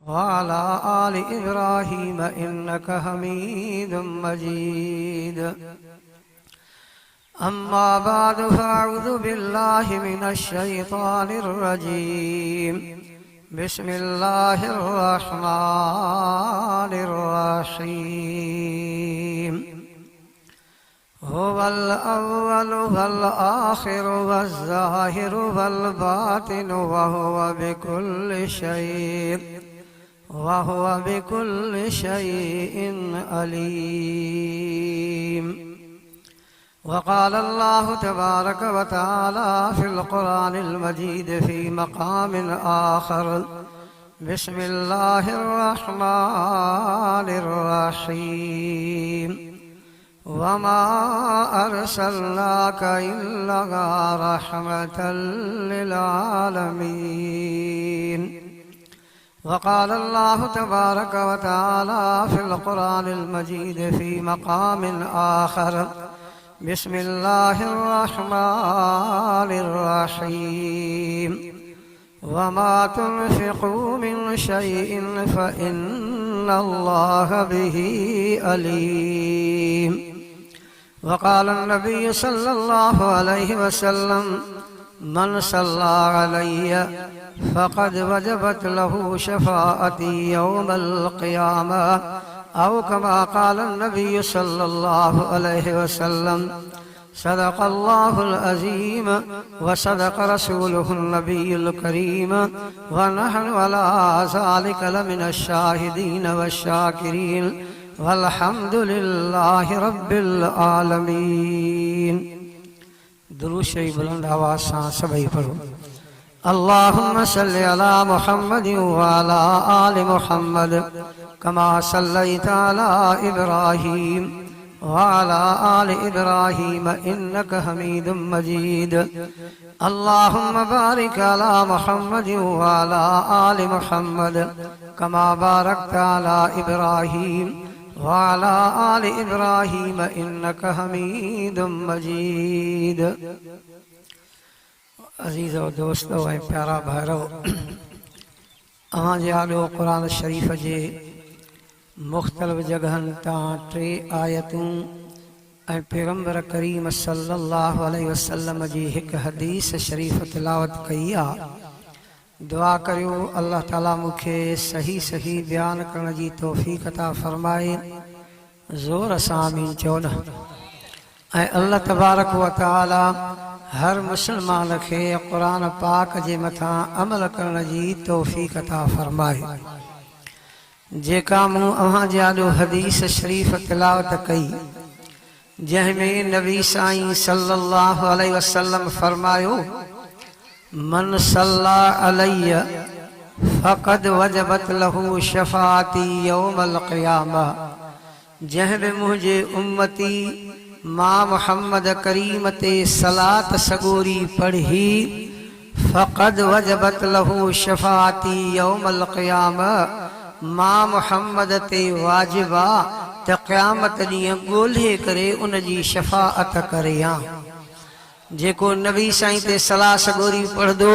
वअला आलि इब्राहीम इन्नका हमीदुम मजीद। अम्मा बाद फ़अऊज़ु बिल्लाहि मिनश शैतानिर रजीम। बिस्मिल्लाहिर रहमानिर रहीम। हुवल अव्वलु वल आखिरु वज़ ज़ाहिरु वल बातिनु व हुवा बिकुल्लि शैइन अलीम। वक़ाल अल्लाहु तबारक व तआला फ़िल क़ुरानिल मजीद फ़ी मक़ामिन आख़र। बिस्मिल्लाहिर रहमानिर रहीम। वमा अर्सलनाका इल्ला रहमतल लिल आलमीन। वक़ाल अल्लाहु तबारक व तआला फ़िल क़ुरानिल मजीद फ़ी मक़ामिन आख़र। बिस्मिल्लाहिर रहमानिर रहीम। वमा तुनफ़िक़ू मिन शैइन फ़इन्नल्लाह बिही अलीम। वक़ाल नबी सल्लल्लाहु अलैहि वसल्लम मन सल्ला अलैया फ़क़द वजबत लहू शफ़ाअती यौमल क़ियामा औ कमा क़ाल नबी सल्लल्लाहु अलैहि वसल्लम। सदक़ल्लाहुल अज़ीम व सदक़ रसूलुहुन नबियुल करीम व नहनु अला ज़ालिका लमिनश शाहिदीन वश्शाकिरीन वल्हम्दुलिल्लाहि रब्बिल आलमीन। दुरूद शरीफ बुलंद आवाज़ सां सभई पढ़ो। अल्लाहुम्मा सल्लि अला मुहम्मद व अला आलि मुहम्मद कमा सल्लैता अला इब्राहीम व अला आलि इब्राहीम इन्नका हमीदुम मजीद। अल्लाहुम्मा बारिक अला मुहम्मद व अला आलि मुहम्मद कमा बारकता अला इब्राहीम व अला आलि इब्राहीम इन्नका हमीदुम मजीद। अज़ीज़ो दोस्तो ऐं प्यारा भाइरो, अव्हांजे आॾो क़ुरान शरीफ़ जे मुख़्तलिफ़ जगहनि तां टे आयतूं ऐं पैगम्बर करीम सल्लल्लाहु अलैहि वसल्लम जी हिकु हदीस शरीफ़ तिलावत कई आहे। दुआ करियो अल्लाह ताला मूंखे सही सही बयानु करण जी तौफ़ीक़ अता फ़रमाए। ज़ोर सां आमीन चओ न। ऐं अल्लाह तबारक व तआला हर मुसलमान खे क़ुरान पाक जे मथां अमल करण जी तौफ़ीक़ अता फ़रमाए। जेका मूं अव्हांजे आॾो हदीस शरीफ़ तिलावत कई, जंहिंमें नबी साईं सल्लल्लाहु अलैहि वसल्लम फ़रमायो मन सल्ला अलैया फ़क़द वजबत लहू शफ़ाअती यौमल क़ियामा। जंहिं बि मुंहिंजे उम्मती मां मुहम्मद करीम ते सलात सगोरी पढ़ी फ़क़द वजबत लहू शफ़ाअती यौमल क़ियामा। मां मुहम्मद ते वाजिबा त क़यामत ॾींहुं ॻोल्हे करे उन जी शफ़ाअत करियां। जेको नबी साईं ते सलाह सगोरी पढ़ंदो,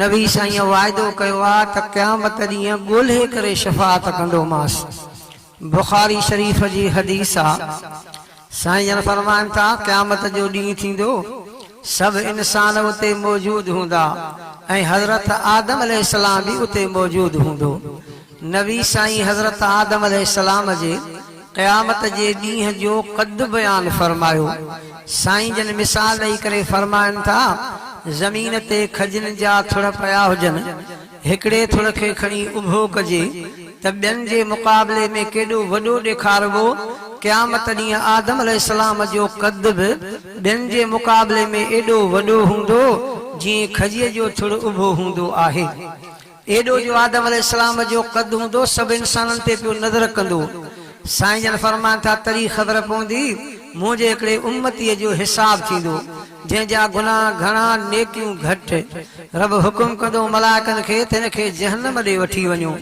नबी साईं वाइदो कयो आहे त क़यामत ॾींहुं ॻोल्हे करे शफ़ाअत कंदोमांसि। बुख़ारी शरीफ़ जी हदीस आहे। साईं जन फरमाइनि था क़यामत जो ॾींहुं थींदो, सभु इंसान उते मौजूद हूंदा ऐं हज़रत आदम अलैहिस्सलाम बि उते मौजूद हूंदो। नबी साईं हज़रत आदम अलैहिस्सलाम जे क़यामत जे ॾींहं जो क़द बयान फरमायो। साईं जन मिसाल ॾेई करे फरमाइनि था ज़मीन ते खजनि जा थुड़ पिया हुजनि, हिकिड़े थुड़ खे खणी उभो कजे त ॿियनि जे मुक़ाबले में केॾो वॾो ॾेखारबो। क़यामत ॾींहुं आदम अलैहिस्सलाम जो क़द बि ॿियनि जे मुक़ाबले में एॾो वॾो हूंदो जीअं खजीअ जो थुड़ उभो हूंदो आहे। एॾो जो आदम अलैहिस्सलाम जो क़द हूंदो, सभु इंसाननि ते पियो नज़र कंदो। साईं जन फरमाइनि था तॾहिं ख़बर पवंदी मुंहिंजे हिकिड़े उम्मतीअ जो हिसाब थींदो, जंहिंजा गुनाह घणा नेकियूं घटि। रब हुकुम कंदो मलाइकनि खे त हिन खे जहन्नम ॾे वठी वञो।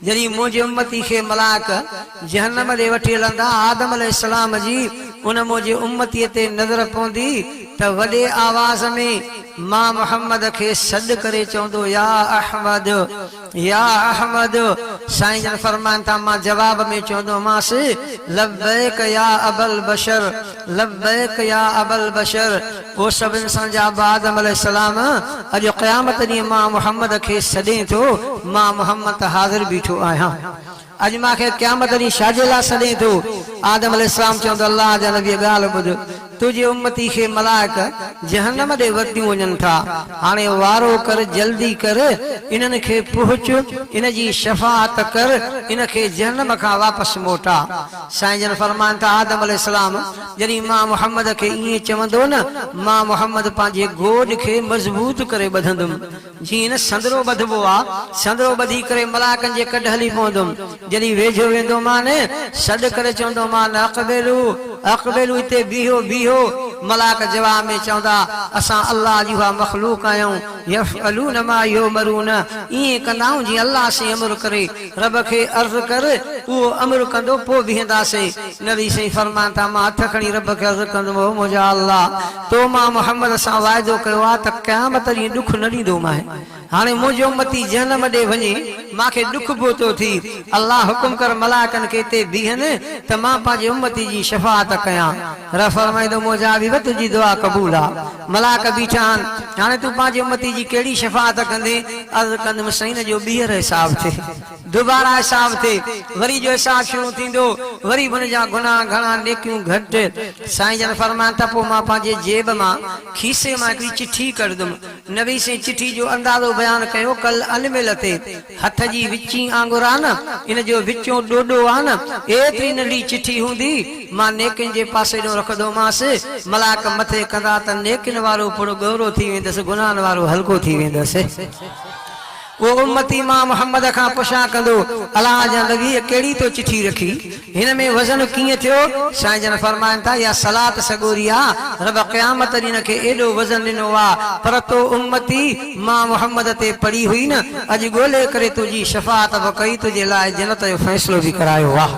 जॾहिं मुंहिंजे उम्मती खे मलाइक जहन्नम ॾे वठी हलंदा, आदम अलैहिस्सलाम जी उन मुंहिंजे उम्मतीअ ते नज़र पवंदी त तो वडे आवाज में मां मोहम्मद के सद करे चौंदो या अहमद या अहमद। साईं जन फरमान था मां जवाब में चौंदो मास लब्बैक या अबल बशर लब्बैक या अबल बशर। वो सब इंसान जा आदम अलैहिस्सलाम अज क़यामत दी मां मोहम्मद के सदे तो मां मोहम्मद हाजिर बीठो आया। अज मांखे क़यामत दी शाजिला सदे तो आदम अलैहिस्सलाम चौंदो अल्लाह जा नबी गाल बुध तुझे उम्मती के मलाइक जहन्नम दे वटियूं वञनि था। हाणे वारो कर जल्दी कर इन्हनि खे पहुच इन जी शफाअत कर इन खे जहन्नम खां वापस मोटा। साईं जन फरमान था आदम अलैहिस्सलाम जॾहिं मां मोहम्मद खे ईअं चवंदो न मां मोहम्मद पंहिंजे गोॾ खे मज़बूत करे ॿधंदुमि जीअं न संदरो ॿधबो आहे। संदरो ॿधी करे मलाइकनि जे कॾ हली पवंदुमि। जॾहिं वेझो वेंदो मां न सॾु करे चवंदो मां न अक़बेलू अक़बेलू हिते बीहो बीहो। मलाक जवाब में चवंदा असां अल्लाह जी मखलूक आहियूं यफ़अलून मा युमरून ईअं कंदाऊं जीअं अल्लाह से अमर करे रब खे अर्ज़ कर उहो अमर कंदो पोइ बीहंदासीं। नबी साईं फरमान था मां हथ खणी रब खे अर्ज़ कंदुमि मुंहिंजा अल्लाह तो मां मोहम्मद सां वाइदो कयो आहे त क़यामत ॾींहुं ॾुख न ॾींदोमांइ। हाणे मुंहिंजो उम्मती जहन्नम ॾे वञे मांखे ॾुख पियो थो थी। अल्लाह हुकुम कर मलाइकनि खे हिते बीहनि त मां पंहिंजे उम्मती जी शफ़ाअत कयां। रब फरमाईंदो मुंहिंजा हबीब तुंहिंजी दुआ क़बूल आहे। मलाइक बीठा आहिनि हाणे तूं पंहिंजे उम्मती जी कहिड़ी शफ़ाअत कंदे? अर्ज़ कंदुमि साईं जो ॿीहर हिसाब थिए दुबारा हिसाब थिए वरी जो हिसाब शुरू थींदो वरी हुनजा गुनाह घणा नेकियूं घटि। साईं जन फरमान था पोइ मां पंहिंजे जेब मां खीसे मां हिकिड़ी चिठी कढंदुमि। नबी साईं चिठी जो अंदाज़ो बयान कयो कल अनमिल ते हथ जी विची आंगुर आहे न इन जो विचों ॾोॾो आहे न एतिरी नंढी चिठी हूंदी मां नेकिन जे पासे ॾों रखंदोमांसि। मलाक मथे कंदा त नेकिन वारो पुरो गौरो थी वेंदुसि गुनाहन वारो हल्को थी वेंदुसि। वो उम्मती मां मोहम्मद खां पुछा कंदो अल्लाह जा नबी कहिड़ी तो चिठी रखी हिन में वज़न कीअं थियो? साईं जन फरमाइनि था या सलात सगोरी आहे रब क़यामत ॾींहं खे एॾो वज़न ॾिनो आहे पर तो उम्मती मां मोहम्मद ते पढ़ी हुई न अॼु ॻोल्हे करे तुंहिंजी शफ़ाअत बि कई तुंहिंजे लाइ जन्नत जो फ़ैसिलो बि करायो आहे।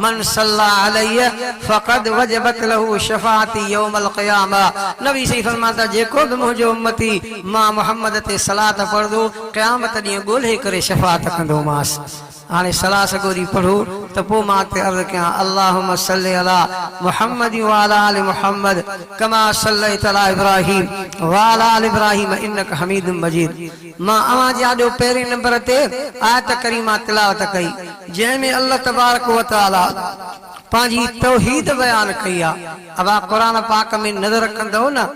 मन सल्ला अलैहि फ़क़द वजबत लहू शफ़ाअती यौमल क़यामा। नबी सही फरमाता जेको बि मुंहिंजो उम्मती मां मोहम्मद ते सलात पढ़ंदो क़यामत ॾींहुं ॻोल्हे करे शफ़ाअत कंदोमांसि। हाणे सलाह सगोरी पढ़ो त पोइ मां ते अर्ज़ कयां अल्लाहुम्मा सल्लि अला मुहम्मद व अला आलि मुहम्मद कमा सल्लैत अला इब्राहीम व अला आलि इब्राहीम इन्नका हमीदुम मजीद। मां अवां जे आॾो पहिरें नंबर ते आयत करीमा तिलावत कई जंहिंमें अल्लाह तबारक व तआला पंहिंजी तौहीद बयान कई आहे। अब क़ुरान पाक में नज़र कंदो न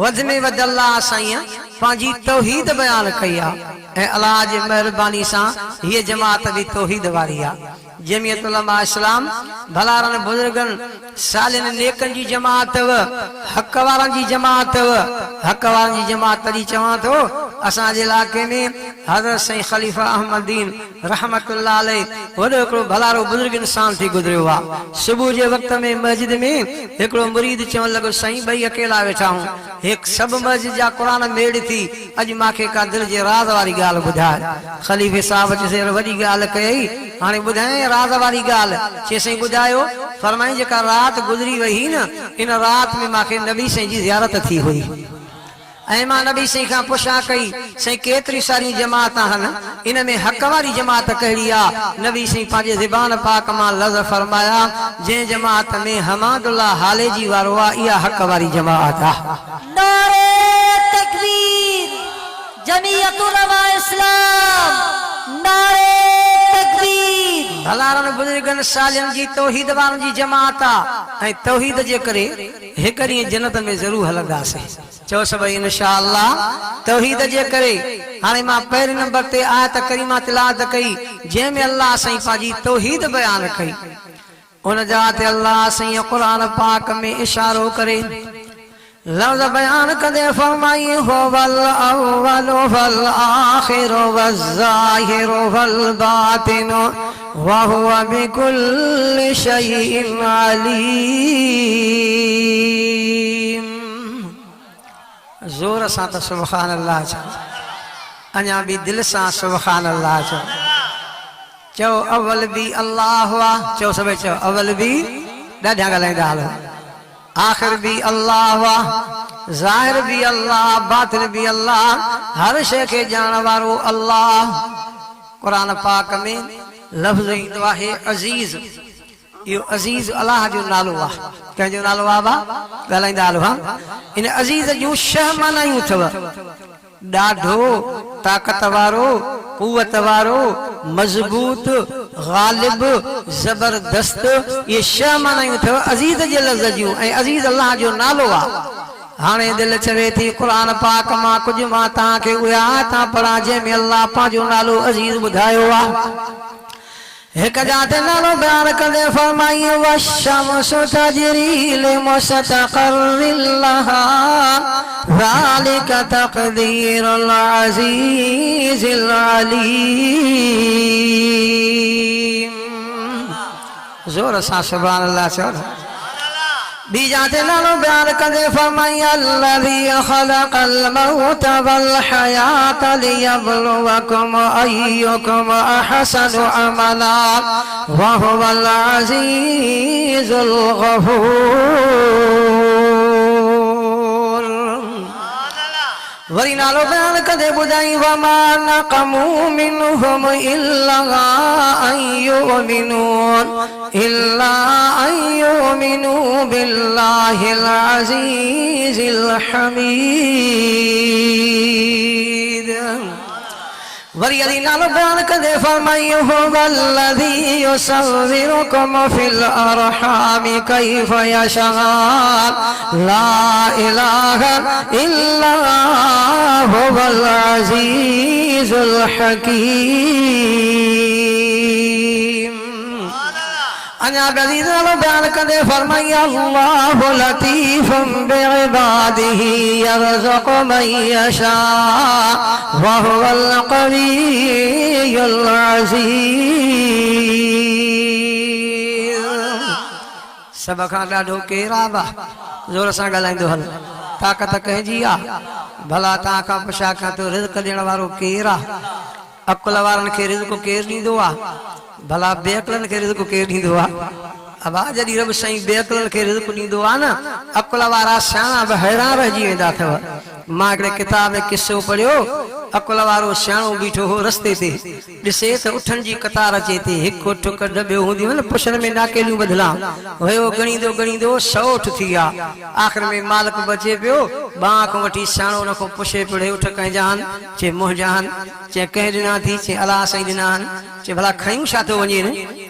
वध में वध अल्लाह साईं पंहिंजी तौहीद बयान कई आहे ऐं अल्लाह जी महिरबानी सां हीअ जमात बि तौहीद वारी आहे। जमियत उलमा इस्लाम भलारनि बुजुर्गनि सालिनि नेकनि जी जमात हक़ वारनि जी जमात हक़ वारनि जी जमात तॾहिं चवां थो असांजे इलाइक़े में हज़रत साईं ख़लीफ़ा अहमदीन रहमतुल्लाह अलैह वॾो हिकिड़ो भलारो बुजुर्ग इंसान थी गुज़रियो आहे। सुबुह जे वक़्त में मस्जिद में हिकिड़ो मुरीद चवणु लॻो साईं ॿई अकेला वेठा आहियूं हिकु सभु मस्जिद जा क़ुरान मेड़ थी अॼु मूंखे का दिलि जे राज़ वारी ॻाल्हि ॿुधाए। ख़लीफ़े साहिब चइसि वॾी ॻाल्हि कयई हाणे ॿुधाए राज़ वारी ॻाल्हि। चई साईं ॿुधायो। फरमाई जेका राति गुज़री वई न इन राति में मूंखे नबी साईं जी ज़ियारत थी हुई ऐं मां नबी साईं खां पुछा कई साईं केतिरी सारियूं जमात आहिनि इन में हक़ वारी जमात कहिड़ी आहे? नबी साईं पंहिंजे ज़बान पाक मां लफ़्ज़ फरमाया जंहिं जमात में हमादुल्लाह हाले जी वारो आहे इहा हक़ वारी जमात आहे। नारे तकबीर जमीयत उलमा इस्लाम नारे तकबीर। भलारनि बुजुर्गनि सालियनि जी तौहीद वारनि जी जमात आहे ऐं तौहीद जे करे हिकु ॾींहुं जन्नत में ज़रूरु हलंदासीं। चओ सभई इंशाअल्लाह तौहीद जे करे। हाणे मां पहिरें नंबर ते आयत करीमा तिलावत कई जंहिंमें अल्लाह साईं पंहिंजी तौहीद बयान कई। उन जा ते अल्लाह साईं क़ुरान पाक में इशारो करे लफ्ज़ बयान कंदे फरमाई हुवल अव्वलु वल आखिरु वज़्ज़ाहिरु वल बातिनु व हुव बिकुल्लि शैइन अलीम। जोर सां त सुभान अल्लाह चओ अञा बि दिलि सां सुभान अल्लाह चओ अव्वल बि अल्लाह हुआ। चओ सभई चओ अव्वल बि ॾाढा ॻाल्हाईंदा हलो आखिर भी अल्लाह वाह, ज़ाहिर भी अल्लाह, बातिन भी अल्लाह, हर शय खे ॼाणण वारो अल्लाह। क़ुरान पाक में लफ़्ज़ ईंदो आहे अज़ीज़। इहो अज़ीज़ अल्लाह जो नालो आहे। कंहिंजो नालो आहे बा ॻाल्हाईंदा हलो। हा, इन अज़ीज़ जूं 6 मानायूं अथव। ॾाढो ताक़त वारो, कुवत वारो, मज़बूत, गालिब, ज़बरदस्त, ये 6 मानायूं अथव अज़ीज़ जे लफ़्ज़ जूं। ऐं अज़ीज़ अल्लाह जो नालो आहे। हाणे दिल चवे थी क़ुरान पाक मां कुझु मां तव्हांखे उहे आयतां पढ़ां जंहिंमें अल्लाह पंहिंजो नालो अज़ीज़ ॿुधायो आहे। एक जाते नालो बयान कंदे फरमाई वशमसु तजरी लिमुस्तक़र्रिन लहा ज़ालिका तक़दीरुल अज़ीज़िल अलीम। जोर सां सुभान अल्लाह चओ। बी जाते नालो बयान कंदे फरमाई अल्लज़ी ख़लक़ल मौत वल हयात लियब्लुवकुम अय्युकुम अहसनु अमला व हुवल अज़ीज़ुल गफूर। वरी नालो बयान कंदे ॿुधाई वमा नक़मू मिनहुम इल्ला अन युमिनू बिल्लाहिल अज़ीज़िल हमीद। वरी अली नालो बयान कंदे फरमाई हुवल्लज़ी युसव्विरुकुम फिल अरहामि कैफ़ यशा ला इलाहा इल्ला हुवल अज़ीज़ुल हकीम। अञा अज़ीज़ नालो बयान कंदे फरमाई अल्लाहु लतीफ़ुम बिइबादिही यरज़ुक़ु मन यशा व हुवल क़वियुल अज़ीज़। सब खां ॾाढो केरु आहे बा ज़ोर सां ॻाल्हाईंदो हल। ताक़त कंहिंजी आहे भला तव्हां खां पुछा खां तो रिज़्क़ ॾियण वारो केरु आहे? अकुल वारनि खे रिज़्क़ केरु ॾींदो आहे? भला बेअकुलनि खे रिज़्क़ केरु ॾींदो आहे? अबा जॾहिं रब साईं बेअकुलनि खे रिज़्क़ ॾींदो आहे न, अकुल वारा सियाणा बि हैरान रहिजी वेंदा अथव। मां हिकिड़े किताब में किस्सो पढ़ियो। अकुल वारो सियाणो बीठो हो रस्ते ते, ॾिसे त उठनि जी कतार अचे थी। हिकु ठुक दॿियो हूंदियूं आहिनि पुछनि में नाकेलियूं बदिलां। वियो ॻणींदो ॻणींदो 100 उठ थी विया। आख़िर में मालिक बचे पियो। बांह खां वठी सियाणो उन खां पुछे पियो उठ कंहिंजा आहिनि? चए मुंहिंजा आहिनि। चए कंहिं ॾिना थी? चए अलाह साईं ॾिना आहिनि। चए भला खयूं छा थो वञे?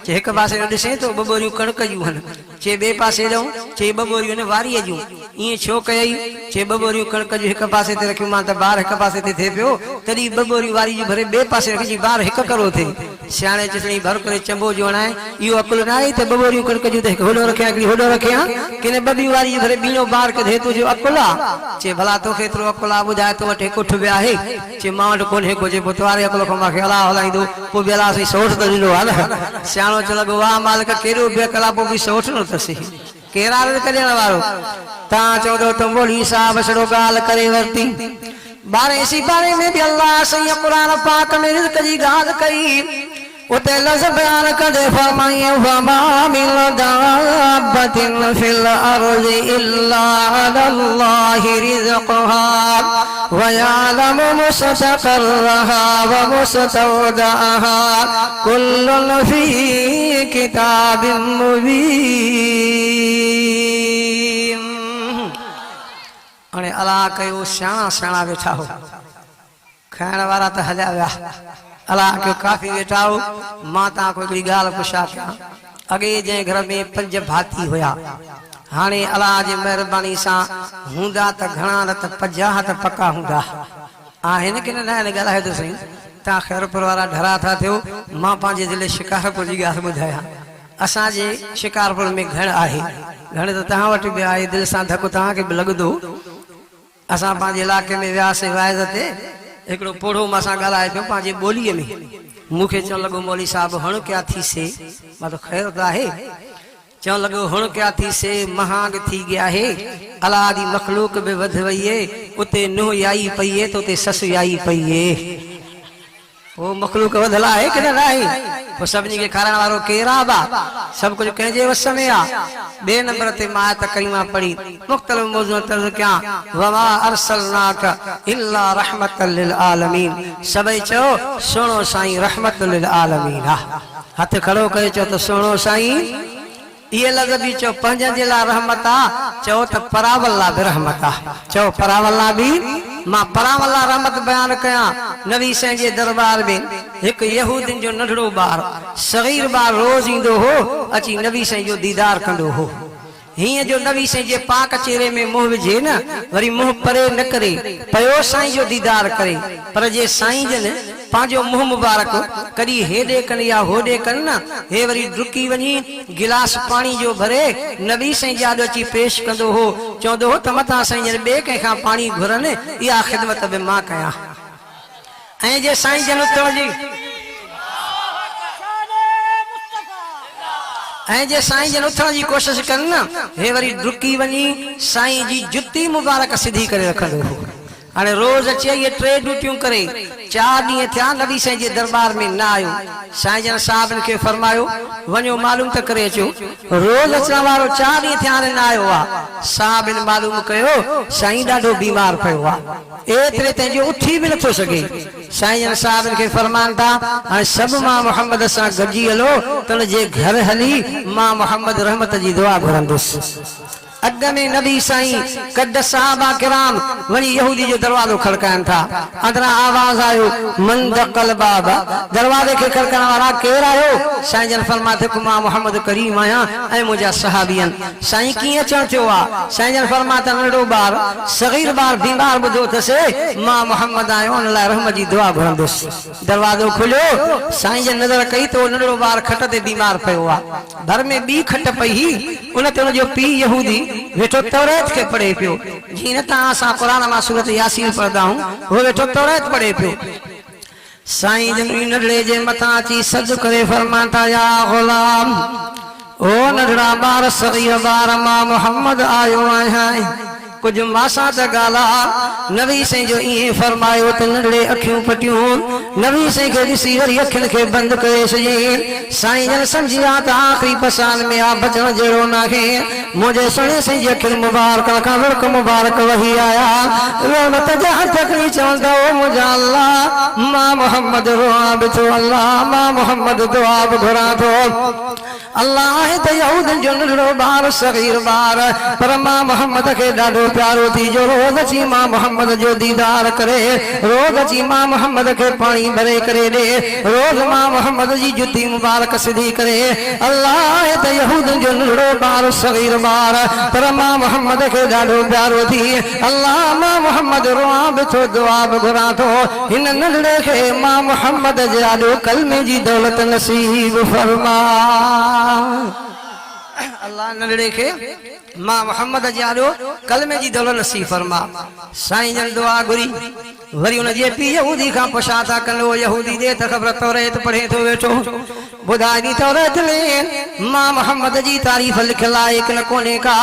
चए हिकु पासे ॾिसे थो 2 बोरियूं कणिक जूं आहिनि। चए ॿिए पासे ॾऊं? चए 2 बोरियूं आहिनि वारीअ जूं। ईअं छो कयई? चए 2 बोरियूं कणिक जूं हिकु पासे ते रखियूं मां त ॿार हिकु पासे ते थिए पियो, तॾहिं 2 बोरियूं वारी जूं भरे ॿिए पासे रखी ॿार हिकु करो थिए। सियाणे चिसणी भर करे चंबो जो हणाए इहो अकुल न आहे त 2 बोरियूं कणिक जूं त हिकु होॾो रखियां हिकिड़ी होॾो रखियां कि न 2 वारी जूं भरे ॿीणो ॿार कढे तुंहिंजो अकुल आहे? चए भला तोखे एतिरो अकुल आहे ॿुधाए तो वटि हिकु उठ बि आहे? चए मां वटि कोन्हे को। जे पोइ तवारे अकुल खां मूंखे अलाह हलाईंदो पोइ बि अलाह साईं सोठ त ॾिनो आहे न। सियाणो चयो लॻो वाह मालिक केॾो बेअकुल आहे पोइ बि सोठ न अथसि। केरु आहे रिज़्क़ ॾियण वारो? तव्हां चवंदो त मोली साहब सॼो ॻाल्हि करे वरिती। 12 सिपारे में भी अल्लाह सही कुरान पाक में रिज़्क़ जी ॻाल्हि कई। उते लफ़्ज़ बयान कंदे फरमाई वमा मिन दाब्बतिन फिल अर्ज़ि इल्ला अल्लाहि रिज़्क़ुहा व यअलमु मुस्तक़र्रहा व मुस्तौदअहा कुल्लुन फी किताबिन मुबीन। हाणे अलाह कयो सियाणा सियाणा वेठा हो, खाइण वारा त हलिया विया। अलाह कयो काफ़ी वेठा हो। मां तव्हां को हिकिड़ी ॻाल्हि पुछां पिया। अॻे जंहिं घर में 5 भाती हुया, हाणे अलाह जी महिरबानी सां हूंदा त घणा न त 50 त पका हूंदा आहिनि कि न? ॻाल्हाए थो साईं। तव्हां ख़ैरपुर वारा ढरा था थियो। मां पंहिंजे ज़िले शिकारपुर जी ॻाल्हि ॿुधायां। असांजे शिकारपुर में घण आहे, घण त तव्हां वटि बि आहे। दिलि सां धकु तव्हांखे बि लॻंदो। असां पंहिंजे इलाइक़े में वियासीं वाइज़ ते। हिकिड़ो पोढ़ो मां सां ॻाल्हाए पियो पंहिंजे ॿोलीअ में। मूंखे चवणु लॻो मौली साहिबु हण क्या थी से? मां त ख़ैर त आहे। चवणु लॻो हण क्या थी से महांग थी गया है। अलाह जी मखलूक बि वध वई है। उते नुंहुं आई पई है त उते ससु आई पई है। वो मखलूक वधल आहे कि न आहे? वो सभिनी खे खाराइण वारो केरु आहे बा सभु कुझु कंहिंजे वस में आहे ॿिए नंबर ते मां आयत करीमा पढ़ी मुख़्तलिफ़ मौज़ूअ तर्ज़ कयां वमा अरसलनाक इल्ला रहमतल लिल आलमीन सभई चयो सुहिणो साईं रहमतुल लिल आलमीन आहे हथ खड़ो करे चओ त सुहिणो साईं ये लफ़्ज़ भी चो पंजन जे लाइ रहमत आ चो त परावल लाइ बि रहमत आ चो परावल लाइ बि मां परावल लाइ रहमत बयान कयां नबी साईं जे दरबार में हिकु यहूदिन जो नंढड़ो ॿार सगीर ॿार रोज़ ईंदो हो अची नबी साईं जो दीदार कंदो हो हीअं जो नबी साईं जे पाक चेहरे में मुंहुं विझे न वरी मुंहुं परे न करे पयो साईं जो दीदार करे पर जे साईं जन पांजो मुंहुं मुबारक कॾहिं हेॾे कनि या होॾे कनि न हे वरी डुकी वञी गिलास पाणी जो भरे नबी साईं जे आॾो अची पेश कंदो हो चवंदो हो त मथां साईं जन ॿिए कंहिंखां पाणी घुरनि इहा ख़िदमत बि मां कयां ऐं जे साईं जन उथण जी ऐं जे साईं जन उथण जी कोशिश कनि न हे वरी डुकी वञी साईं जी जुती मुबारक सिधी करे रखंदो हो हाणे रोज़ अचे इहे 3 ड्यूटियूं करे 4 ॾींहं थिया नबी साईं जे दरबार में न आयो साईं जन साहिबनि खे फरमायो वञो मालूम त करे अचो रोज़ अचण वारो 4 ॾींहं थिया हाणे न आयो आहे साहिबनि मालूम कयो साईं ॾाढो बीमार पियो आहे एतिरे तंहिंजो उथी बि नथो सघे साईं जन साहिबनि खे फरमाइनि था हाणे सभु मां मोहम्मद सां गॾिजी हलो त हुन जे घर हली मां मोहम्मद रहमत जी दुआ घुरंदुसि अॻ में नबी साईं कद साहबा किराम वञी यहूदी जो दरवाज़ो खड़काइनि था अंदरां आवाज़ आयो मन दक़ल बाब दरवाज़े खे खड़काइण वारा केरु आयो साईं जन फरमाते मां मोहम्मद करीम आहियां ऐं मुंहिंजा सहाबी आहिनि साईं कीअं अचणु थियो आहे साईं जन फरमाता नंढड़ो ॿार सगीर ॿार बीमार ॿुधो अथसि मां मोहम्मद आहियो हुन लाइ रहमत जी दुआ घुरंदुसि दरवाज़ो खुलियो साईं जन नज़र कई त नंढड़ो ॿार खट ते बीमार पियो आहे घर में ॿी खट पई उन ते हुनजो पीउ यहूदी वेठो तौरात के पढ़े पियो जी न तव्हां असां क़ुरान मां सूरत यासीन पढ़ंदा आहियूं वो वेठो तौरात पढ़े पियो साईं जन नंढड़े जे मथां अची सज करे फरमाता या गुलाम ओ नंढड़ा ॿार सगीर ॿार मां मोहम्मद आयो आहियां कुछ मासा त गाला नबी साईं जो इएं फरमायो त नंढड़े अखियूं पटियूं नबी साईं खे ॾिसी वरी अखियुनि खे बंदि करे छॾियईं साईं जन सम्झी विया त आख़िरी पसान में आहे बचण जहिड़ो नाहे मुंहिंजे सुहिणे साईं जी अखियुनि मुबारक खां विड़क मुबारक वही आया रहमत जा हथ खणी चवंदा ओ मुंहिंजा अल्लाह मां मोहम्मद रोआ बि थो अल्लाह मां मोहम्मद दुआ बि घुरां थो अल्लाह त यहूदन जो नंढड़ो ॿार सगीर ॿार पर मां मोहम्मद खे ॾाढो प्यारो थी जो रोज़ अची मां मोहम्मद जो दीदार करे रोज़ अची मां मोहम्मद खे पाणी भरे करे ॾे रोज़ मां मोहम्मद जी जुती मुबारक सिधी करे अल्लाह त यहूदन जो नंढड़ो ॿार सगीर ॿार पर मां मोहम्मद खे ॾाढो प्यारो थी अल्लाह मां मोहम्मद रोआ बि थो दुआ बि घुरां थो हिन नंढड़े खे मां मोहम्मद जे ॾाढो कलमे जी दौलत नसीब फरमा अल्लाह नंढड़े खे मां मोहम्मद जे आॾो कलमे जी दौलत नसीब फरमा साईं जन दुआ घुरी वरी उन जे पीउ यहूदी खां पुछा था कनि उहो यहूदी दे त ख़बर तौरात पढ़े थो वेठो ॿुधाए ॾी तौरात में मां मोहम्मद जी तारीफ़ लिखियल आहे हिकु न कोन्हे का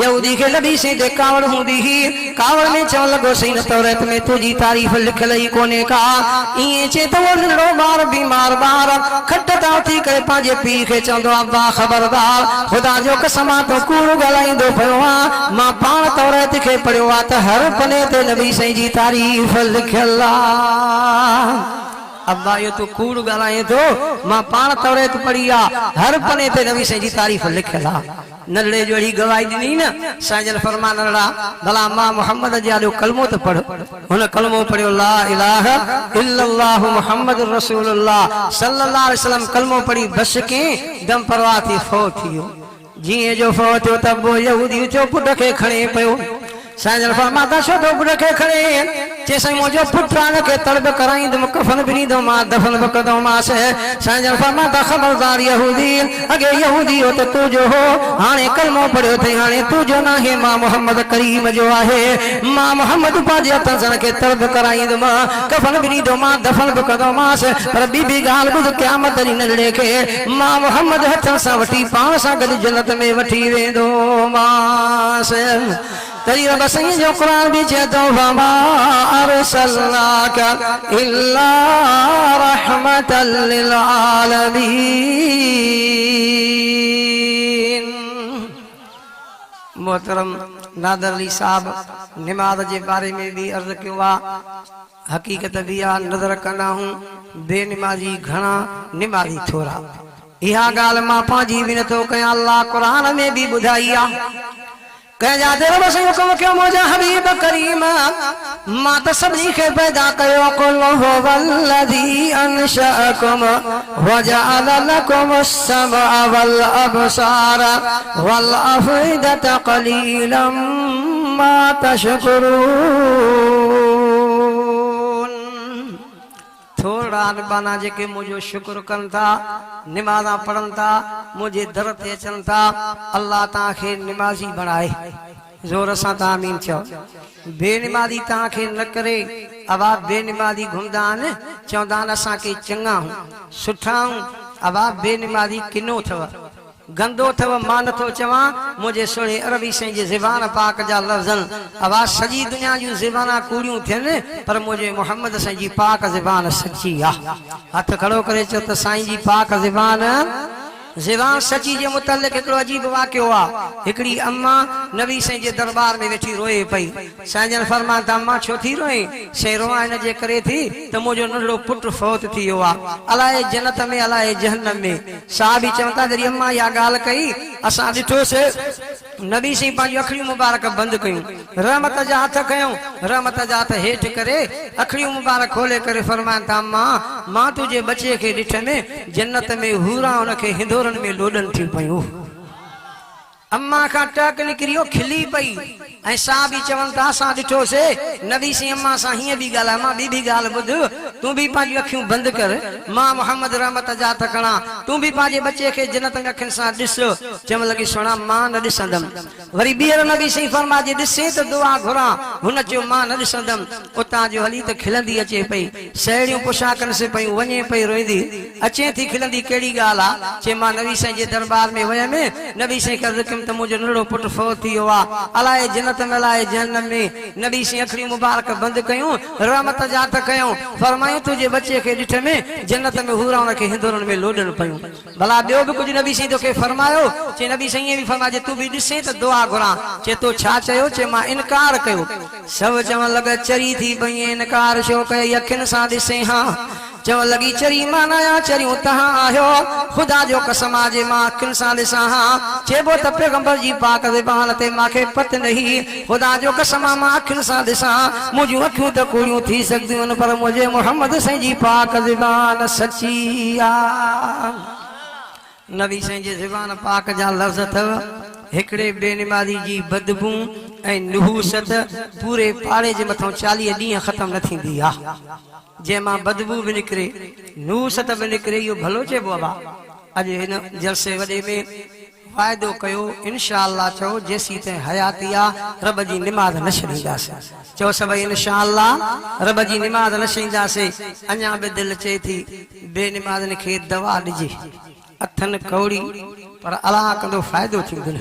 यहूदी खे नबी साईं ते कावड़ हूंदी हुई कावड़ में चवणु लॻो साईं तौरात में तुंहिंजी तारीफ़ लिखियल ई कोन्हे का ईअं चए त उहो नंढड़ो ॿार बीमार ॿार खट तां उथी करे पंहिंजे पीउ खे चवंदो आहे वाह ख़बरदार ख़ुदा जो कसम आहे तो कूड़ ॻाल्हाईंदो पियो आहे मां पाण तौरात खे पढ़ियो आहे त हर पने ते नबी साईं जी तारीफ़ लिखियल आहे अब्बा यो तू कूड़ ॻाल्हाए थो मां पाण तौरात पढ़ी आहे हर पने ते नबी साईं जी तारीफ़ लिखियल आहे नंढड़े जो अहिड़ी गवाही ॾिनी न साईं जन फरमा नंढड़ा भला मां मोहम्मद जे आॾो कलमो त पढ़ हुन कलमो पढ़ियो ला इलाहा इल्लल्लाहु मुहम्मद रसूलुल्लाह सल्लल्लाहु अलैहि वसल्लम कलमो पढ़ी बस के दम परवाह थी फौत थी वियो जीअं जो फौत थियो त पोइ यहूदी चो पुट खे खणे पियो साईं जन फरमाता छो तो पुट खे खणे चए साईं मुंहिंजो पुटु आहे खे तड़ब कराईंदुमि कफ़न बि ॾींदोमांसि दफ़न बि कंदोमांसि साईं जन फरमाता ख़बरदार यहूदी अॻे यहूदी हो त तुंहिंजो हो हाणे कलमो पढ़ियो अथई हाणे तुंहिंजो न आहे मां मोहम्मद करीम जो आहे मां मोहम्मद पंहिंजे हथनि सां खे तड़ब कराईंदुमि कफ़न बि ॾींदोमांसि दफ़न बि कंदोमांसि पर ॿी बि ॻाल्हि ॿुध क़यामत ॾींहुं नंढड़े खे मां मोहम्मद हथनि सां वठी पाण सां गॾु जन्नत में वठी वेंदोमांसि तरी रब सही जो कुरान भी चे तो वमा अरसलनाका इल्ला रहमतल लिल आलमीन। मोहतरम नादर अली साहब नमाज के बारे में भी अर्ज किया, हकीकत भी आ नजर कंदा हूं बेनमाजी घणा नमाजी थोड़ा। इहा गाल मां पंहिंजी बि नथो कयां, अल्लाह कुरान में भी ॿुधाई आ। कहिंजा दिल बस हुकुम कयो मुंहिंजा हबीब करीम मां त सभिनी खे पैदा कयो, कुल हुवल्लज़ी अंशअकुम वजअल लकुम अस्समअ वल अबसार वल अफइदत क़लीलन मा तशकुरून। थोड़ा अनबाना जेके मुझो शुक्र कन था, नमाज़ा पढ़न था, मुझे दर ते अचन था, अल्लाह ताके नमाजी बनाए। जोर से आमीन चो। बेनमाजी ताके न करे, अब आप बेनमाजी घुमदा न चौदा असा के चंगा हूं सुठा हूं, अब आप बेनमाजी किनो थव गंदो थव मां नथो चवां। मुझे सुने अरबी साईं जी ज़बान पाक जा लफ्ज़न आवाज सजी दुनिया जूं ज़बाना कूड़ियूं थियनि, पर मुझे मोहम्मद साईं जी पाक ज़बान सच्ची आ। हथ खड़ो करे चो त साईं जी पाक ज़बान सची जे मुतल्लिक़ हिकिड़ो अजीब वाक़ियो आ। हिकिड़ी अम्मा नबी साईं जे दरबार में वेठी रोए पई। साईं जन फरमाया त अम्मा छो थी रोए? से रोआ इन जे करे थी त मुंहिंजो नंढड़ो पुटु फौत थी वियो आ, अलाए जन्नत में अलाए जहन्नम में। साहबी चवनि था जॾहिं अम्मा इहा ॻाल्हि कई असां ॾिठोसीं नबी साईं पंहिंजूं अखियूं मुबारक बंदि कयूं, रहमत जा हथ कयूं, रहमत जा हथ हेठि करे अखियूं मुबारक खोले करे फरमाइनि था अम्मा मां तुंहिंजे बचे खे ॾिठमि जन्नत में हूरा हुनखे हिंदोरनि में लोॾनि थियूं पयूं। अम्मा का टक निकरियो खिली पई ऐं साहबी चवनि था असां ॾिठोसीं नबी साईं अम्मा सां हीअं बि ॻाल्हाए। मां ॿी बि ॻाल्हि ॿुध, तूं बि पंहिंजूं अखियूं बंदि कर, मां मोहम्मद रहमत जा हथ खणा, तूं बि पंहिंजे बचे खे जन्नत में अखियुनि सां ॾिस। चवण लॻी सुणा मां न ॾिसंदमि। वरी ॿीहर नबी साईं फरमाए ॾिसे त दुआ घुरां, हुन चयो मां न ॾिसंदमि। उतां जो हली त खिलंदी अचे पई, साहेड़ियूं पुछा कनसि पयूं, वञे पई रोईंदी, अचे थी खिलंदी, कहिड़ी ॻाल्हि आहे? चए मां नबी साईं जे दरबार में वयमि, नबी साईं खे त मुंहिंजो नंढड़ो पुटु फौत थी वियो आहे, अलाए जन्नत में अलाए जहन्नम में। नबी साईं अखियूं मुबारक बंदि कयूं, रहमत जा हथ कयूं, फरमायूं तुंहिंजे बचे खे ॾिठमि जन्नत में हूरा हुनखे हिंदोरनि में लोॾनि पयूं। भला ॿियो बि कुझु नबी साईं तोखे फरमायो? चए नबी साईं बि फरमाए तूं बि ॾिसे त दुआ घुरां। चए तो छा चयो? चए मां इनकार कयो। सभु चवण लॻा चरी थी पई, इनकार छो कई? अखियुनि सां ॾिसे हा। चवण लॻी चरी मां न आहियां, चरियूं तव्हां आहियो, ख़ुदा जो कसम आहे जे मां अखियुनि सां ॾिसां हा। चइबो त पैगंबर जी पाक ज़बान ते मूंखे पत नहीं, ख़ुदा जो कसम आहे मां अखियुनि सां ॾिसां, मुंहिंजूं अखियूं त कूड़ियूं थी सघंदियूं आहिनि, पर मुंहिंजे मोहम्मद साईं जी पाक ज़बान सची आहे। नबी साईं जी ज़बान पाक जा लफ़्ज़ अथव, हिकिड़े बेनमाज़ी जी बदबू ऐं नुहूसत पूरे पाड़े जे मथां 40 ॾींहं ख़तम न थींदी आहे। जंहिंमां बदबू बि निकिरे, नुहूसत बि निकिरे, इहो भलो चइबो आहे। अॼु हिन जलसे वॾे में वाइदो कयो इंशाअल्लाह, चओ जेसीं ताईं हयाती आहे रब जी निमाज़ न छॾींदासीं। चओ सभई इंशाअल्लाह रब जी निमाज़ न छॾींदासीं। अञा बि दिलि चए थी बेनिमाज़नि खे दवा ॾिजे, अथनि कौड़ी पर अलाह कंदो फ़ाइदो थींदो न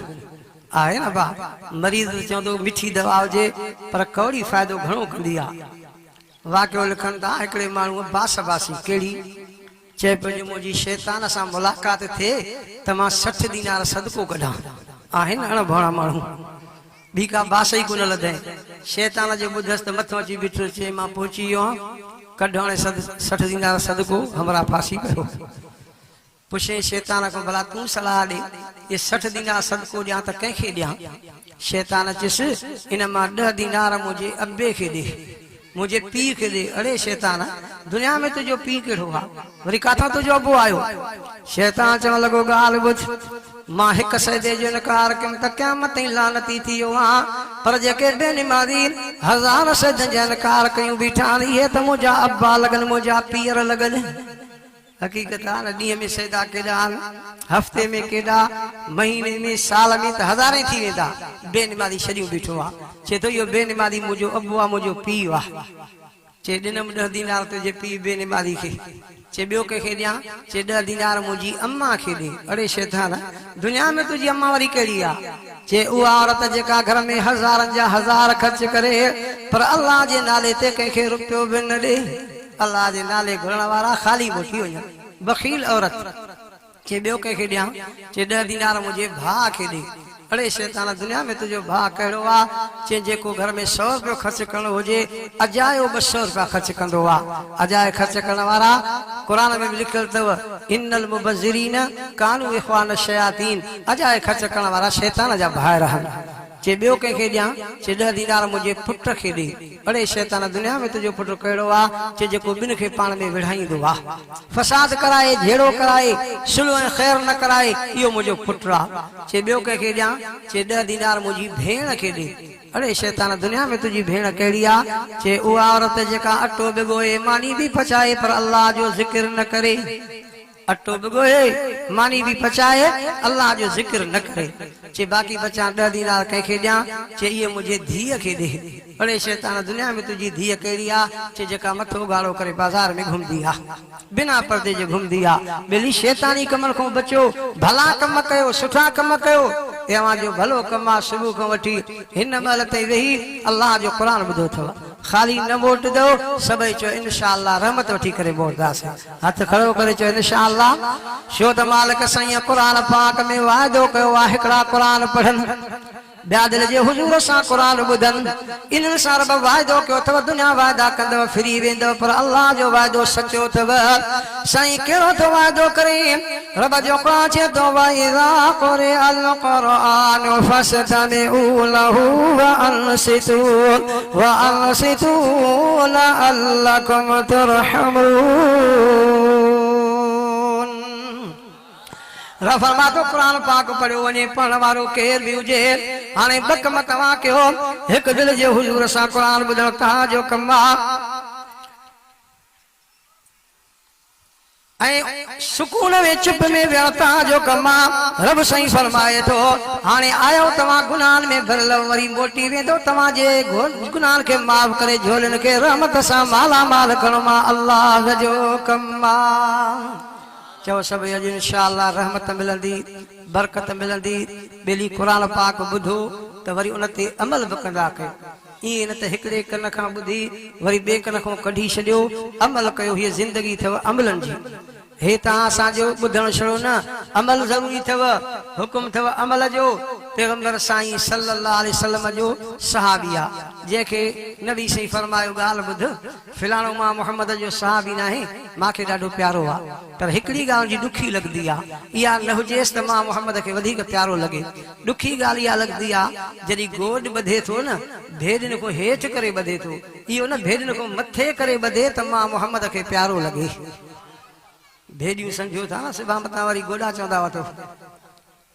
आहे न भा। मरीज़ चवंदो मिठी दवा हुजे पर कौड़ी फ़ाइदो घणो कंदी आहे। वाक़ियो लिखनि था हिकिड़े माण्हू बास बासी कहिड़ी चए पियो मुंहिंजी शैतान सां मुलाक़ात थिए त मां 60 दीनार सदको कढां। आहिनि अणभणा माण्हू, ॿी का बास ई कोन लधई। शैतान जो ॿुधसि त मथो अची बीठो, चए मां पहुची वियो आहियां, कढो हाणे 60 दीनार सदको हमरा फासी कयो। पुछे शैतान को भला तूं सलाह ॾे, ये 60 दीनार सदको ॾियां त कंहिंखे ॾियां? शैतान चयसि इन मां 10 दीनार मुंहिंजे अब्बे खे ॾे, मुझे पीर के दे। अरे शैतान दुनिया में तुझो पीर केड़ो आ, वरी काथा तुझो अबो आयो? शैतान चवण लॻो ॻाल्हि ॿुध, मां हिकु सजदे जो इनकार कयमि त क़यामत ताईं लानती थी वियो आ, पर जेके बेनिमाज़ी 1000 सजदनि जो इनकार कयूं बीठा इहे त मुंहिंजा अब्बा लॻनि, मुंहिंजा पीर लॻनि। हकीकत आहे ॾींहं में सजदा केॾा, हफ़्ते में केॾा, महीने में, साल में त हज़ारे थी वेंदा। बेनिमाज़ी छॾियूं बीठो आहे। चए थो इहो बेनिमाज़ी मुंहिंजो अबो आहे, मुंहिंजो पीउ आहे। चए ॾिनमि 10 दीनार तुंहिंजे पीउ बेनिमाज़ी खे। चे ॿियो कंहिंखे ॾियां चे 10 दीनार मुंहिंजी अम्मा खे ॾे। अड़े शैतान दुनिया में तुंहिंजी अम्मा वरी कहिड़ी आहे? चे उहा औरत जेका घर में हज़ारनि जा हज़ार ख़र्च करे पर अल्लाह जे नाले ते कंहिंखे रुपयो बि न ॾे। अल्लाह जे नाले घुरण वारा ख़ाली मोटी वञनि, बख़ील औरत। चे ॿियो कंहिंखे ॾियां चे 10 दीनार मुंहिंजे भाउ खे ॾे। अड़े शैतान दुनिया में तुंहिंजो भाउ कहिड़ो आहे चे जेको घर में 100 रुपयो ख़र्च करणो हुजे अजायो 200 रुपया ख़र्च कंदो आहे। अजाए ख़र्च करण वारा क़ुर में बि लिखियल अथव इन्नल मुबज़िरीन कानू इख़वान शयातीन। अजाए ख़र्च करण वारा शैतान जा भाइर आहिनि। चे ॿियो कंहिंखे ॾियां चे 10 दीनार मुंहिंजे पुट खे ॾे। अड़े शैतान दुनिया में तुंहिंजो पुटु कहिड़ो आहे चे जेको ॿिनि खे पाण में विढ़ाईंदो आहे, फसाद कराए, झेड़ो कराए, सुलह ऐं ख़ैर न कराए, इहो मुंहिंजो पुटु आहे। चे ॿियो कंहिंखे ॾियां चे 10 दीनार मुंहिंजी भेण खे ॾे। अड़े शैतान दुनिया में तुंहिंजी भेण कहिड़ी आहे चे उहा औरत जेका अटो बि ॻोहे, मानी बि पचाए पर अल्लाह जो ज़िक्र न करे। अटो बि ॻोहे, मानी बि पचाए, अल्लाह जो ज़िक्र न करे। चे बाक़ी बचा 10 दीनार कंहिंखे ॾियां चे इहे मुंहिंजे धीअ खे ॾे। अड़े शैतान दुनिया में तुंहिंजी धीअ कहिड़ी आहे चे जेका मथो गाढ़ो करे बाज़ार में घुमंदी आहे, बिना पर्दे जे घुमंदी आहे। ॿिली शैतानी कमनि खां बचो, भला कम कयो, सुठा कम कयो। तव्हां जो भलो कम आहे सुबुह खां वठी हिन महिल ताईं वेही अल्लाह जो क़ुर ॿुधो अथव। ख़ाली न वोट दो, सभई चो इंशाअल्लाह रहमत वठी करे वोटदासीं। हथ खड़ो करे चो इंशाअल्लाह। छो त मालिक साईं क़ुर पाक में वाइदो कयो आहे हिकिड़ा क़ुर पढ़नि, ॿिया दिलि जे हुजूर सां क़ुर ॿुधनि। इन्हनि सां रब वाइदो कयो अथव दुनिया वाइदा कंदव फिरी वेंदव, पर अल्लाह जो वाइदो सचो अथव। साईं कहिड़ो थो वाइदो करे? रब जो क़ुर चए थो वइज़ा क़ुरिअल क़ुरआन फस्तमिऊ लहू वअनसितू लअल्लकुम तुरहमून। रब फरमातो क़ुर पाक पढ़ियो वञे, पढ़ण वारो केर बि हुजे। हाणे ॿ कम तव्हां कयो, हिकु दिलि जे हुजूर सां क़ुर ॿुधण तव्हांजो कमु आहे, ऐं सुकून में चुप में विहण तव्हांजो कमु आहे। रब साईं फरमाए थो हाणे आयो तव्हां गुनाहनि में भरियल, वरी मोटी वेंदो तव्हांजे गुनाहनि खे माफ़ करे झोलियुनि खे रहमत सां मालामाल करणो मां अल्लाह जो कमु आहे। चओ सभई अॼु इंशाअल्लाह रहमत मिलंदी, बरकत मिलंदी। ॿेली क़ुर पाक ॿुधो त वरी उन ते अमल बि कंदा कयो। ईअं न त हिकिड़े कन खां ॿुधी वरी ॿिए कन खां कढी छॾियो, अमल कयो। हीअ ज़िंदगी अथव अमलनि जी। हे तव्हां असांजो ॿुधणु छड़ो न, अमल ज़रूरी अथव, हुकुम अथव अमल जो। पैगंबर साईं सल्लल्लाहु अलैहि वसल्लम जो सहाबी आहे, जंहिंखे नबी साईं फरमायो ॻाल्हि ॿुध, फिलाणो मां मोहम्मद जो सहाबी न आहे, मूंखे ॾाढो प्यारो आहे, पर हिकिड़ी ॻाल्हि जी ॾुखी लॻंदी आहे, इहा न हुजेसि त मां मोहम्मद खे वधीक प्यारो लॻे। ॾुखी ॻाल्हि इहा लॻंदी आहे जॾहिं गोॾ ॿधे थो न, भेॾिन खां हेठि करे ॿधे थो, इहो न भेॾिन खां मथे करे ॿधे त मां मोहम्मद खे प्यारो लॻे। भेॾियूं सम्झो था न सिबा मथां वरी गोॾा चवंदा हुआ।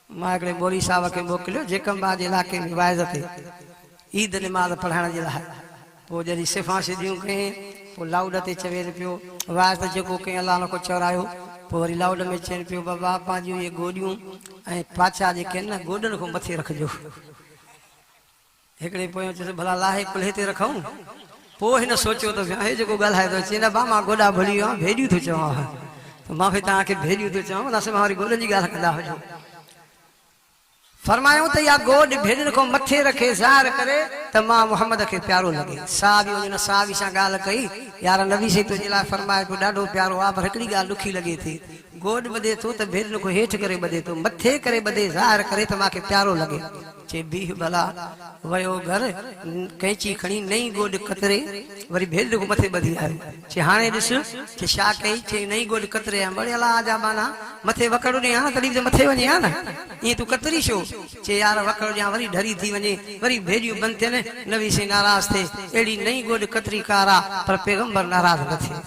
मां हिकिड़े मोरी साहब खे मोकिलियो जेकंबा जे इलाइक़े में वाइज़ ते ईद नमाज़ पढ़ाइण जे लाइ। पोइ जॾहिं सिफ़ा सिधियूं कयईं, पोइ लाउड ते चवे पियो वाइज़ जेको कयईं अलाह न को चवरायो। पोइ वरी लाउड में चवनि पियो बाबा पंहिंजियूं इहे गोॾियूं ऐं पाछा जेके आहिनि न गोॾनि खां मथे रखिजो। हिकिड़े पोइ चयोसि भला लाहे कुल्हे ते रखूं। पोइ हिन सोचियो त हे जेको ॻाल्हाए थो चए न बा मां गोॾा भुली वियो आहियां, भेॾियूं थो चवां, मां बि तव्हांखे भेॾियूं थो चवां, असां वरी गोॾनि जी ॻाल्हि कंदा हुजूं। फरमायूं त इहा गोॾ भेॾियुनि खां मथे रखे ज़ाहिर करे त मां मोहम्मद खे प्यारो लॻे। साहबी हुन साहबी सां ॻाल्हि कई, यार नबी साईं तुंहिंजे लाइ फरमाए पियो ॾाढो प्यारो आहे, पर हिकिड़ी ॻाल्हि ॾुखी लॻे थी, गोॾ ॿधे थो त भेॾियुनि खां हेठि करे ॿधे थो, मथे करे ॿधे ज़ाहिर करे त मूंखे प्यारो लॻे। चे बीह भला वियो घर, कैंची खणी नई गोॾ कतरे वरी भेॾ खां मथे ॿधी आयो। चे हाणे ॾिस चे छा कई? चे नई गोॾ कतरे बड़े अला जा माना मथे वकड़ ॾियां न तॾहिं त मथे वञे हा न, ईअं तूं कतरी छो? चे यार वकड़ ॾियां वरी ढरी थी वञे, वरी भेॾियूं बंदि थियनि, नबी साईं नाराज़ थिए। अहिड़ी नई गोॾ कतरी कारा पर पैगंबर नाराज़ न थिए।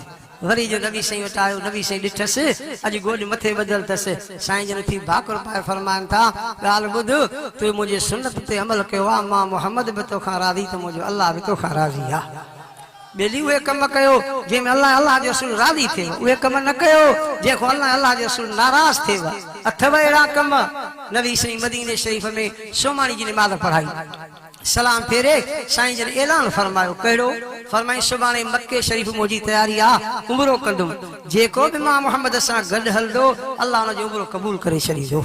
वरी जो नबी साईं वटि आयो, नबी साईं ॾिठसि अॼु गोॾ मथे ॿधल अथसि। साईं जन थी भाकुर पाए फरमाइनि था ॻाल्हि ॿुध, तूं मुंहिंजे सुन्नत ते अमल कयो आहे, मां मोहम्मद बि तोखां राज़ी त मुंहिंजो अलाह बि तोखां राज़ी आहे। ॿेली उहे कम कयो जंहिंमें अलाह जो रसूल राज़ी थिए, उहे कम न कयो जंहिंखां अलाह जो रसूल नाराज़ थिए। अथव अहिड़ा कम। नबी साईं मदीने शरीफ़ में सोमाणी जी नमाज़ पढ़ाई, सलाम फेरे साईं जन ऐलान फरमायो कहिड़ो फरमाई सुभाणे मक्के शरीफ मुंहिंजी तयारी आहे उमरो कंदुमि जेको बि मां मोहम्मद सां गॾु हलंदो अल्लाह हुन जो उमरो क़बूल करे छॾींदो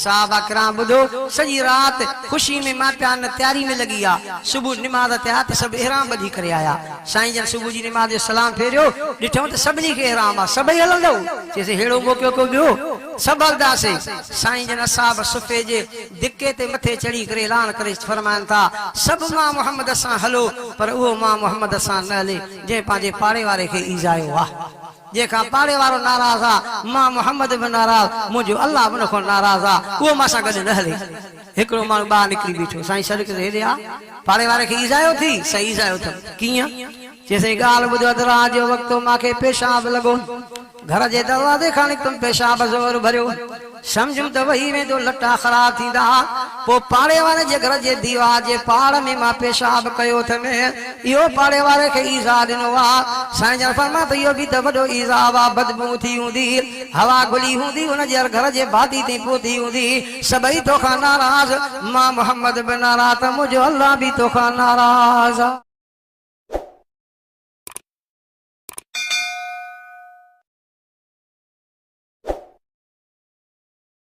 साहबा किराम ॿुधो सॼी राति ख़ुशी में मां पिया न तयारी में लॻी आहे सुबुह निमाज़ थिया त सभु इहराम ॿधी करे आया साईं जन सुबुह जी निमाज़ जो सलाम फेरियो ॾिठो त सभिनी खे इहराम आहे सभई हलंदो चइसि अहिड़ो मौक़ो को ॿियो सभु हलंदासीं साईं जन असाब सुफ़े जे धिके ते मथे चढ़ी करे ऐलान करे फरमाइनि था सभु मां मोहम्मद सां हलो पर उहो मां मोहम्मद सां न हले जंहिं पंहिंजे पाड़े वारे खे ईज़ायो आहे जंहिंखां पाड़े वारो नाराज़ आहे मां मोहम्मद बि नाराज़ मुंहिंजो अल्लाह बि उनखां नाराज़ आहे उहो मां सां गॾु न हले हिकिड़ो माण्हू ॿाहिरि निकिरी बीठो साईं सड़क ते हेॾे आहे पाड़े वारे खे ईज़ायो थी सही ईज़ायो अथमि कीअं चइसई ॻाल्हि ॿुधो त रात जो वक़्तु मूंखे पेशाब लॻो घर जे दरवाज़े खां निकितमि पेशाब ज़ोर भरियो समझूं त वही वेंदो लटा ख़राब थींदा पोइ पाड़े वारे जे घर जे दीवार जे पाड़ में मां पेशाब कयो अथमि इहो पाड़े वारे खे ईज़ा ॾिनो आहे साईं जन फरमायो त इहो बि त वॾो ईज़ा आहे बदबू थी हूंदी हवा घुली हूंदी हुनजे घर जे भाती ते पहुती हूंदी सभई तोखां नाराज़ मां मोहम्मद बि नाराज़ त मुंहिंजो अल्लाह बि तोखां नाराज़ आहे।